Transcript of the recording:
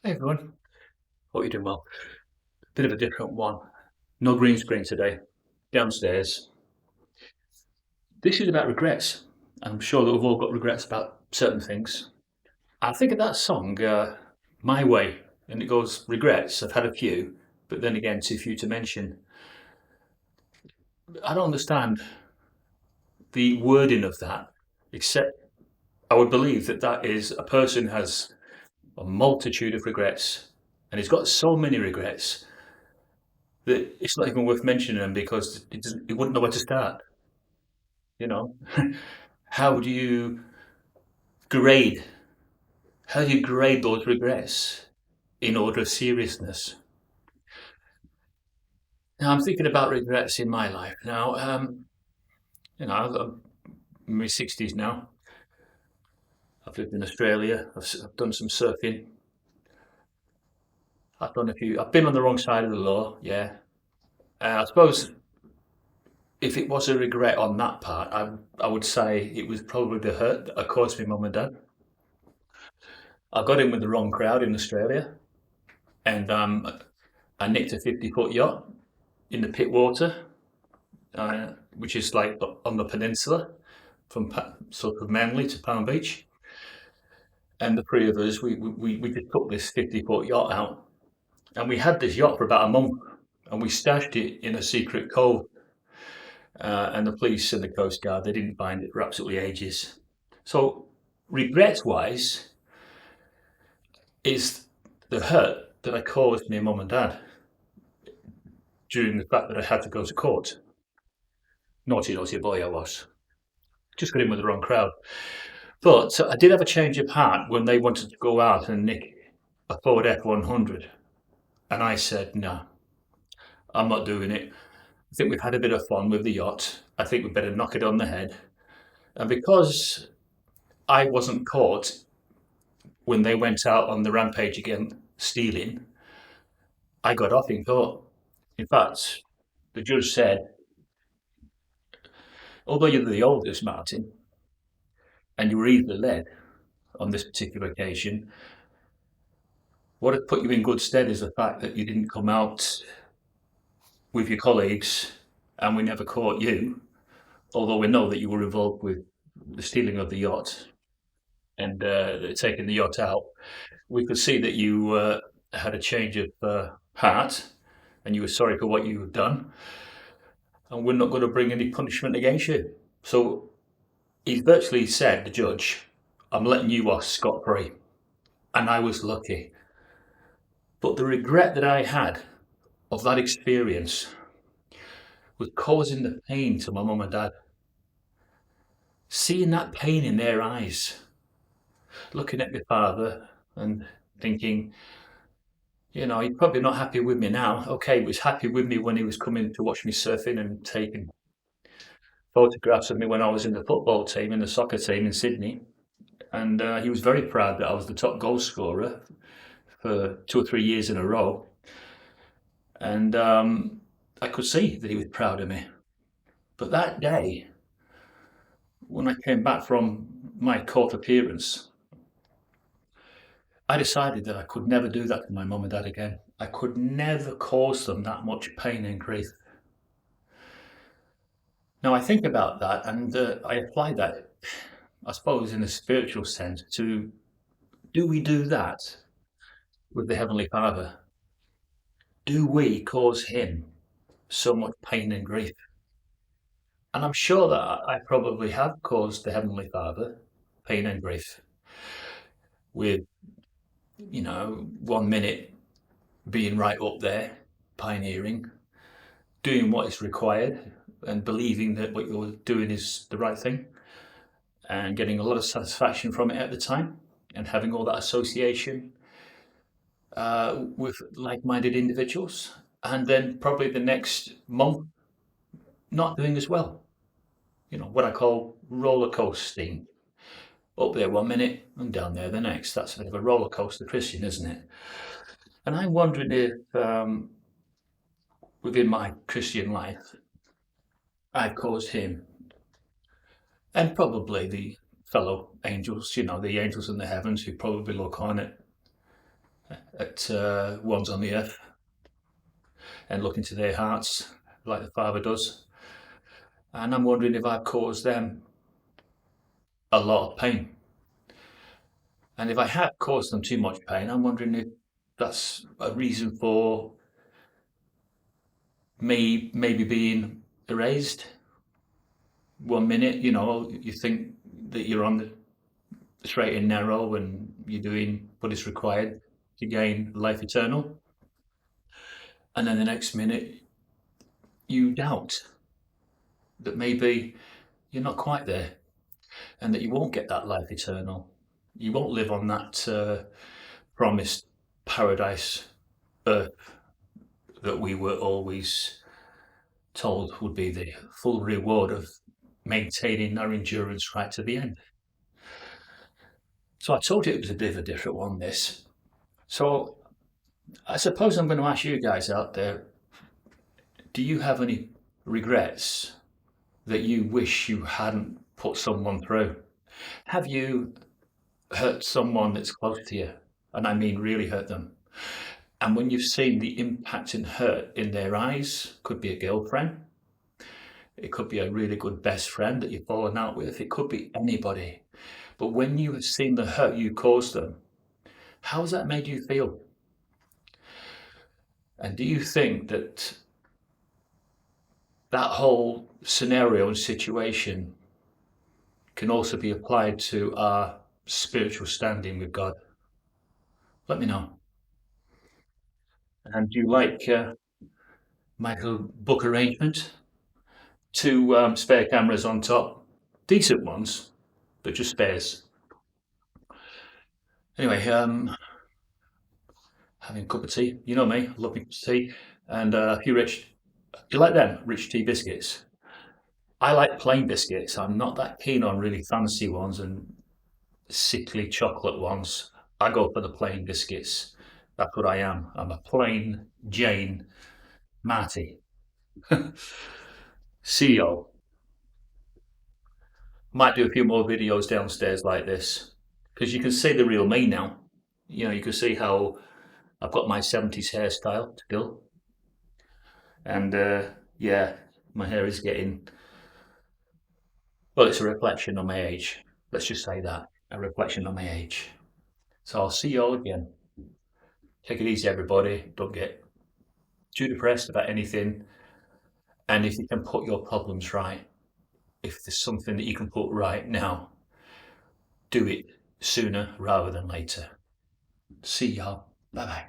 Hey everyone, hope you're doing well. Bit of a different one. No green screen today. Downstairs. This is about regrets. I'm sure that we've all got regrets about certain things. I think of that song, My Way, and it goes, regrets, I've had a few, but then again, too few to mention. I don't understand the wording of that, except I would believe that that is a person has a multitude of regrets, and he's got so many regrets that it's not even worth mentioning them because he wouldn't know where to start. You know, how do you grade? How do you grade those regrets in order of seriousness? Now, I'm thinking about regrets in my life now. I'm in my 60s now. I've lived in Australia. I've done some surfing. I've done a few. I've been on the wrong side of the law. Yeah. I suppose if it was a regret on that part, I would say it was probably the hurt that I caused my mum and dad. I got in with the wrong crowd in Australia, and I nicked a 50-foot yacht in the Pittwater, which is like on the peninsula from sort of Manly to Palm Beach. And the three of us, we just took this 50-foot yacht out. And we had this yacht for about a month and we stashed it in a secret cove. And the police and the Coast Guard, they didn't find it for absolutely ages. So, regrets wise, is the hurt that I caused my mum and dad during the fact that I had to go to court. Naughty, naughty boy I was. Just got in with the wrong crowd. But I did have a change of heart when they wanted to go out and nick a Ford F100. And I said, no, I'm not doing it. I think we've had a bit of fun with the yacht. I think we better knock it on the head. And because I wasn't caught when they went out on the rampage again stealing, I got off in court. In fact, the judge said, although you're the oldest, Martin, and you were easily led on this particular occasion, what had put you in good stead is the fact that you didn't come out with your colleagues and we never caught you, although we know that you were involved with the stealing of the yacht and taking the yacht out. We could see that you had a change of heart and you were sorry for what you had done, and we're not going to bring any punishment against you. So he virtually said, the judge, I'm letting you off scot free. And I was lucky. But the regret that I had of that experience was causing the pain to my mum and dad. Seeing that pain in their eyes, looking at my father and thinking, he's probably not happy with me now. Okay, he was happy with me when he was coming to watch me surfing and taking photographs of me when I was in the football team, in the soccer team in Sydney. And he was very proud that I was the top goal scorer for 2 or 3 years in a row. And I could see that he was proud of me. But that day, when I came back from my court appearance, I decided that I could never do that to my mum and dad again. I could never cause them that much pain and grief. Now I think about that and I apply that, I suppose, in a spiritual sense to, do we do that with the Heavenly Father? Do we cause Him so much pain and grief? And I'm sure that I probably have caused the Heavenly Father pain and grief with, 1 minute being right up there, pioneering, doing what is required, and believing that what you're doing is the right thing, and getting a lot of satisfaction from it at the time, and having all that association with like minded individuals. And then probably the next month, not doing as well. What I call roller coasting. Up there 1 minute and down there the next. That's a bit of a roller coaster Christian, isn't it? And I'm wondering if within my Christian life, I've caused him and probably the fellow angels, the angels in the heavens who probably look on it at ones on the earth and look into their hearts like the Father does. And I'm wondering if I've caused them a lot of pain. And if I have caused them too much pain, I'm wondering if that's a reason for me maybe being erased. 1 minute, you think that you're on the straight and narrow and you're doing what is required to gain life eternal. And then the next minute, you doubt that maybe you're not quite there and that you won't get that life eternal. You won't live on that promised paradise earth that we were always told would be the full reward of maintaining our endurance right to the end. So I told you it was a bit of a different one, this. So I suppose I'm going to ask you guys out there, do you have any regrets that you wish you hadn't put someone through? Have you hurt someone that's close to you? And I mean really hurt them. And when you've seen the impact and hurt in their eyes, could be a girlfriend, it could be a really good best friend that you've fallen out with, it could be anybody. But when you have seen the hurt you caused them, how has that made you feel? And do you think that that whole scenario and situation can also be applied to our spiritual standing with God? Let me know. And do you like my little book arrangement? Two spare cameras on top, decent ones, but just spares. Anyway, having a cup of tea. You know me, I love me tea. And a few you like them, rich tea biscuits? I like plain biscuits. I'm not that keen on really fancy ones and sickly chocolate ones. I go for the plain biscuits. That's what I am. I'm a plain Jane Marty. CEO. Might do a few more videos downstairs like this because you can see the real me now. You can see how I've got my 70s hairstyle still. And yeah, my hair is getting, well, it's a reflection of my age. Let's just say that, a reflection of my age. So I'll see you all again. Take it easy, everybody. Don't get too depressed about anything. And if you can put your problems right, if there's something that you can put right now, do it sooner rather than later. See y'all. Bye bye.